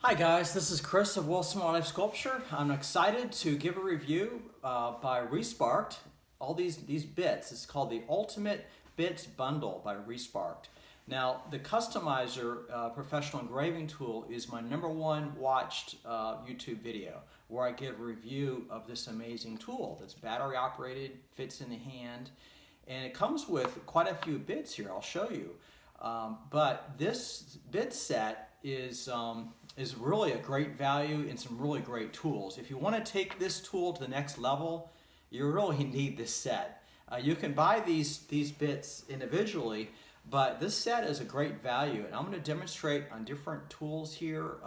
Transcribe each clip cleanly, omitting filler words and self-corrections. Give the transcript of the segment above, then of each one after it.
Hi guys, this is Chris of Wilson Wildlife Sculpture. I'm excited to give a review by Resparked. All these bits. It's called the Ultimate Bits Bundle by Resparked. Now, the Customizer professional engraving tool is my #1 watched YouTube video where I give a review of this amazing tool that's battery operated, fits in the hand, and it comes with quite a few bits here. I'll show you. But this bit set is really a great value and some really great tools. If you want to take this tool to the next level, you really need this set. You can buy these bits individually, but this set is a great value, and I'm going to demonstrate on different tools here.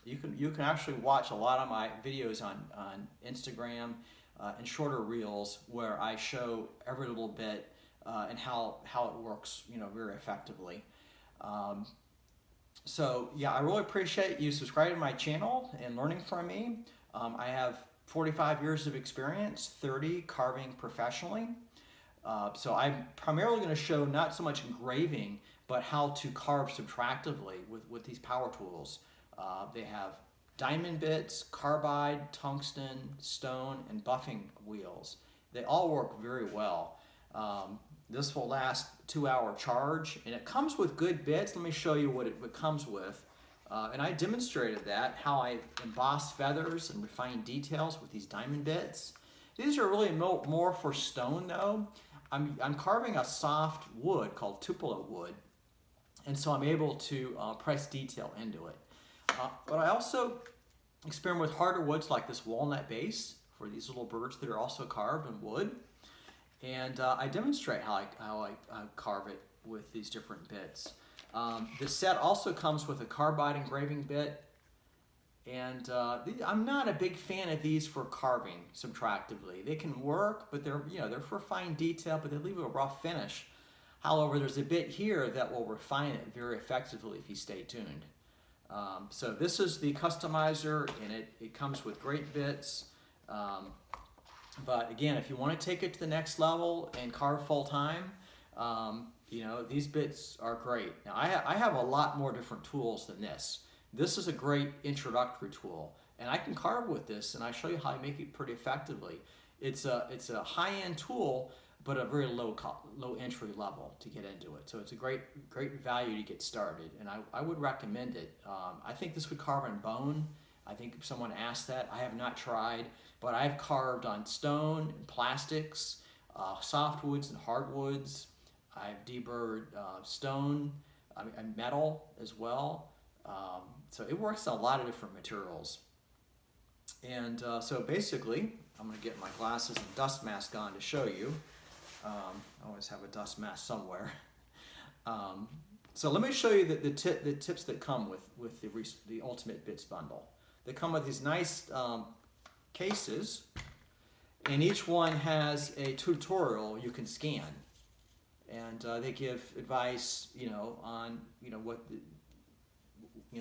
You can actually watch a lot of my videos on Instagram and shorter reels where I show every little bit and how it works, very effectively. So yeah, I really appreciate you subscribing to my channel and learning from me. I have 45 years of experience, 30 carving professionally. So I'm primarily going to show not so much engraving, but how to carve subtractively with these power tools. They have diamond bits, carbide, tungsten, stone, and buffing wheels. They all work very well. This will last 2-hour charge, and it comes with good bits. Let me show you what it comes with. And I demonstrated that, how I emboss feathers and refine details with these diamond bits. These are really more for stone though. I'm carving a soft wood called tupelo wood, and so I'm able to press detail into it. But I also experiment with harder woods like this walnut base for these little birds that are also carved in wood. And I demonstrate how I carve it with these different bits. This set also comes with a carbide engraving bit, and I'm not a big fan of these for carving subtractively. They can work, but they're for fine detail, but they leave a rough finish. However, there's a bit here that will refine it very effectively if you stay tuned. So this is the Customizer, and it comes with great bits. But again, if you want to take it to the next level and carve full time, these bits are great. Now I have a lot more different tools than this. This is a great introductory tool, and I can carve with this, and I show you how I make it pretty effectively. It's a high-end tool, but a very low entry level to get into it. So it's a great value to get started, and I would recommend it. I think this would carve on bone. I think if someone asked that, I have not tried, but I've carved on stone and plastics, softwoods and hardwoods. I've deburred stone and metal as well. So it works on a lot of different materials. And so basically, I'm going to get my glasses and dust mask on to show you. I always have a dust mask somewhere. So let me show you the tips that come with the Ultimate Bits Bundle. They come with these nice cases, and each one has a tutorial you can scan, and they give advice, on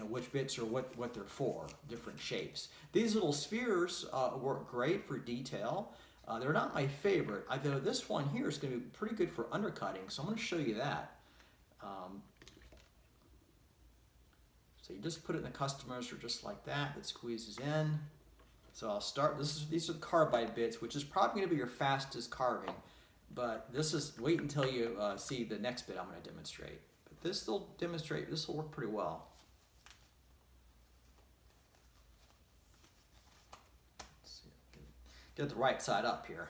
which bits are what they're for, different shapes. These little spheres work great for detail. They're not my favorite, though this one here is going to be pretty good for undercutting, so I'm going to show you that. So you just put it in the Customizer just like that. It squeezes in. So I'll start. These are the carbide bits, which is probably going to be your fastest carving. But wait until you see the next bit I'm going to demonstrate. But this will work pretty well. Let's see, get the right side up here.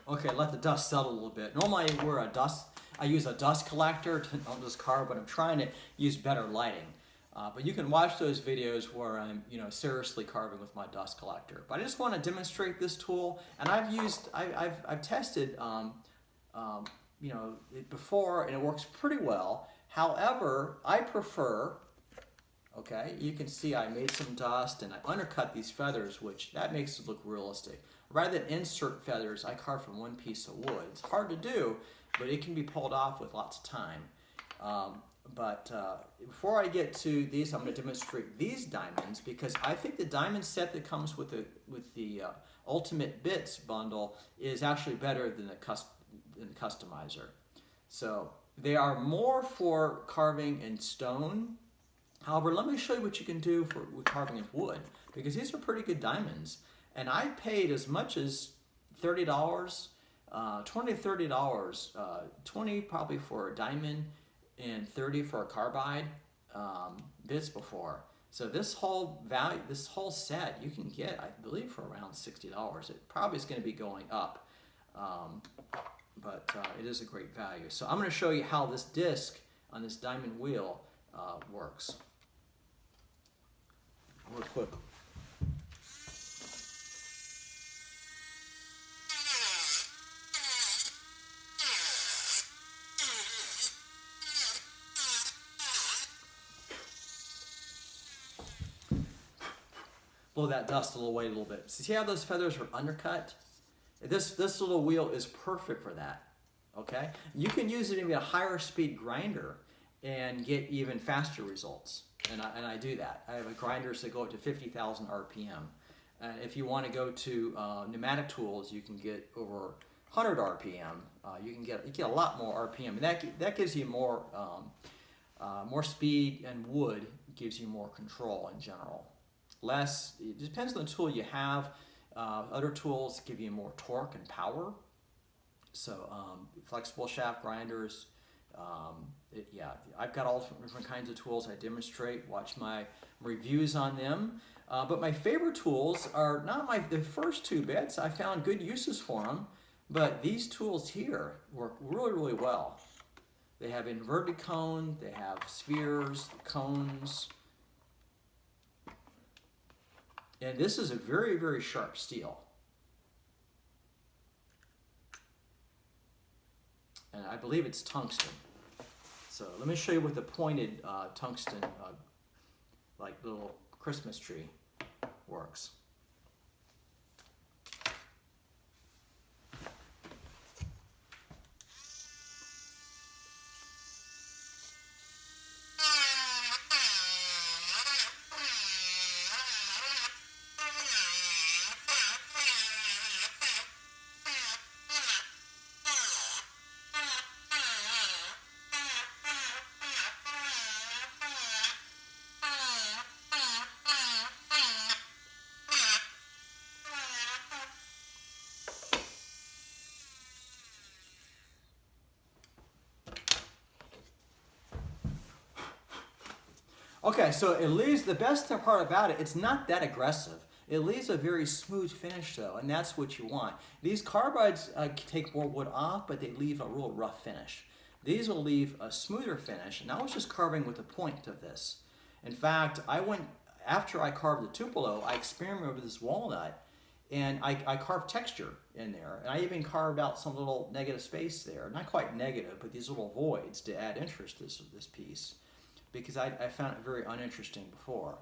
Okay, let the dust settle a little bit. Normally I use a dust collector on this carve, but I'm trying to use better lighting. But you can watch those videos where I'm seriously carving with my dust collector. But I just want to demonstrate this tool, and I've tested it before, and it works pretty well. However, I prefer Okay, you can see I made some dust and I undercut these feathers, which that makes it look realistic. Rather than insert feathers, I carve from one piece of wood. It's hard to do, but it can be pulled off with lots of time. Before I get to these, I'm going to demonstrate these diamonds because I think the diamond set that comes with the Ultimate Bits bundle is actually better than the customizer. So they are more for carving in stone. However, let me show you what you can do with carving in wood, because these are pretty good diamonds. And I paid as much as $30, $20 to $30, 20 probably for a diamond and 30 for a carbide bits before. So this whole set you can get, I believe, for around $60. It probably is going to be going up, but it is a great value. So I'm going to show you how this disc on this diamond wheel works. Real quick. Blow that dust a little away a little bit. See how those feathers are undercut? This little wheel is perfect for that. Okay, you can use it in a higher speed grinder and get even faster results. And I do that. I have grinders that go up to 50,000 RPM. And if you want to go to pneumatic tools, you can get over 100 RPM. You get a lot more RPM, and that gives you more speed, and wood gives you more control in general. Less, it depends on the tool you have. Other tools give you more torque and power. So flexible shaft grinders. Yeah, I've got all different kinds of tools I demonstrate. Watch my reviews on them. But my favorite tools are not the first two bits. I found good uses for them, but these tools here work really, really well. They have inverted cone, they have spheres, cones, and this is a very, very sharp steel. And I believe it's tungsten. So let me show you with the pointed tungsten, like little Christmas tree, works. Okay, so it leaves, the best part about it, it's not that aggressive. It leaves a very smooth finish though, and that's what you want. These carbides take more wood off, but they leave a real rough finish. These will leave a smoother finish, and I was just carving with the point of this. In fact, after I carved the Tupelo, I experimented with this walnut, and I carved texture in there, and I even carved out some little negative space there. Not quite negative, but these little voids to add interest to this piece, because I found it very uninteresting before.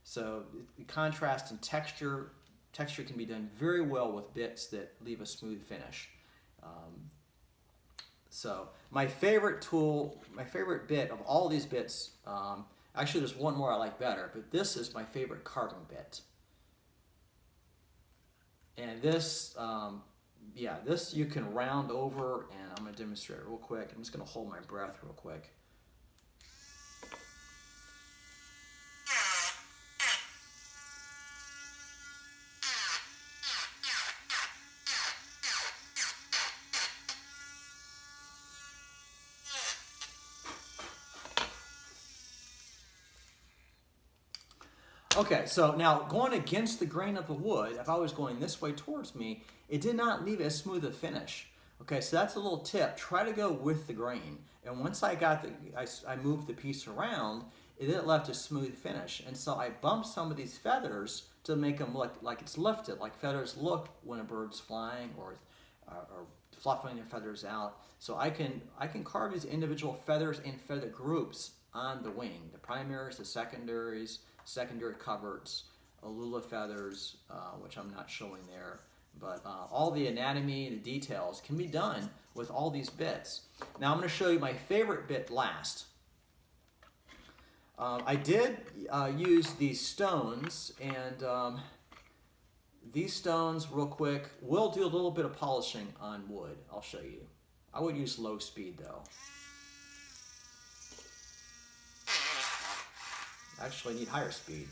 So the contrast in texture can be done very well with bits that leave a smooth finish. So my favorite tool, my favorite bit of all these bits, actually there's one more I like better, but this is my favorite carving bit. And this, this you can round over, and I'm going to demonstrate it real quick. I'm just going to hold my breath real quick. Okay, so now going against the grain of the wood, if I was going this way towards me, it did not leave as smooth a finish. Okay, so that's a little tip. Try to go with the grain. And once I moved the piece around, it left a smooth finish. And so I bumped some of these feathers to make them look like it's lifted, like feathers look when a bird's flying or fluffing their feathers out. So I can carve these individual feathers and feather groups on the wing. The primaries, the secondaries, secondary coverts, Alula feathers, which I'm not showing there. But all the anatomy and the details can be done with all these bits. Now I'm going to show you my favorite bit last. I did use these stones, and these stones, real quick, will do a little bit of polishing on wood. I'll show you. I would use low speed though. Actually, I need higher speed.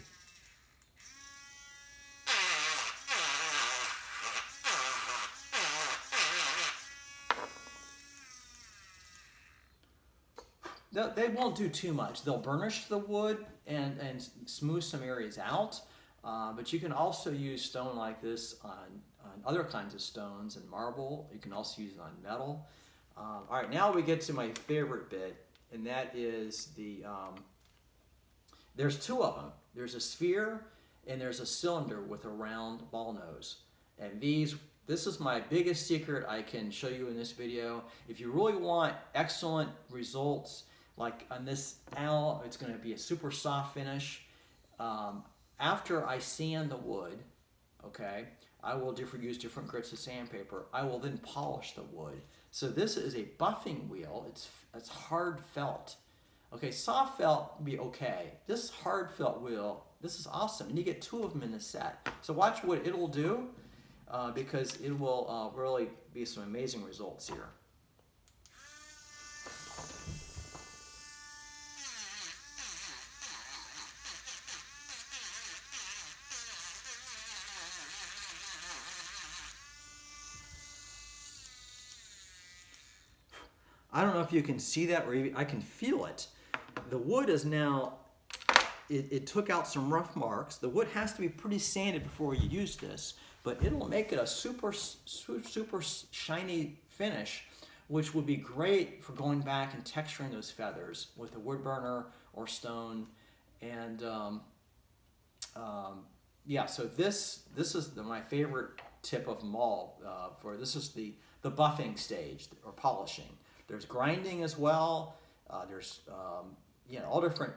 They won't do too much. They'll burnish the wood and smooth some areas out, but you can also use stone like this on other kinds of stones and marble. You can also use it on metal. All right, now we get to my favorite bit, and that is the, there's two of them. There's a sphere and there's a cylinder with a round ball nose. And this is my biggest secret I can show you in this video. If you really want excellent results, like on this owl, it's going to be a super soft finish. After I sand the wood, okay, I will use different grits of sandpaper. I will then polish the wood. So this is a buffing wheel. It's hard felt. Okay, soft felt would be okay. This hard felt wheel, this is awesome. And you get two of them in the set. So watch what it will do, because it will really be some amazing results here. I don't know if you can see that, or I can feel it. The wood is now, it took out some rough marks. The wood has to be pretty sanded before you use this, but it'll make it a super shiny finish, which would be great for going back and texturing those feathers with a wood burner or stone. And yeah, so this is my favorite tip of them all. This is the buffing stage, or polishing. There's grinding as well. There's all different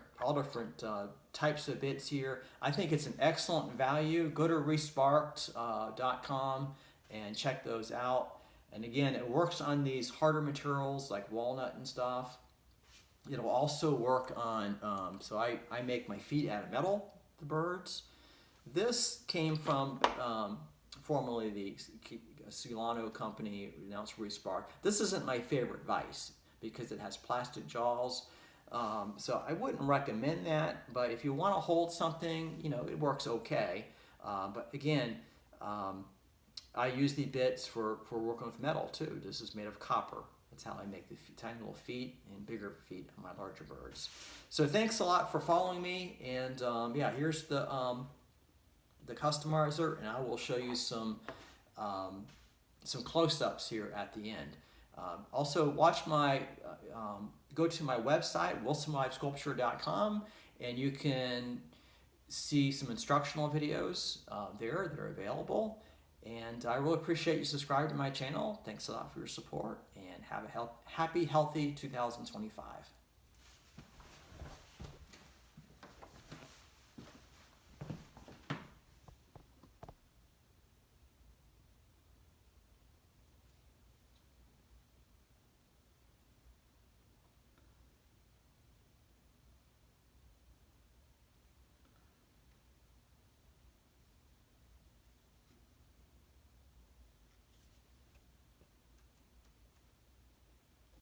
types of bits here. I think it's an excellent value. Go to resparked.com and check those out. And again, it works on these harder materials like walnut and stuff. It'll also work on, so I make my feet out of metal, the birds. This came from formerly the Solano company, now it's Respark. This isn't my favorite vise because it has plastic jaws. So I wouldn't recommend that, but if you want to hold something, it works okay. But again, I use the bits for working with metal too. This is made of copper. That's how I make the tiny little feet and bigger feet on my larger birds. So thanks a lot for following me, and yeah, here's the customizer, and I will show you some close-ups here at the end. Also, watch go to my website, wilsonlivesculpture.com, and you can see some instructional videos there that are available. And I really appreciate you subscribing to my channel. Thanks a lot for your support, and have a happy, healthy 2025.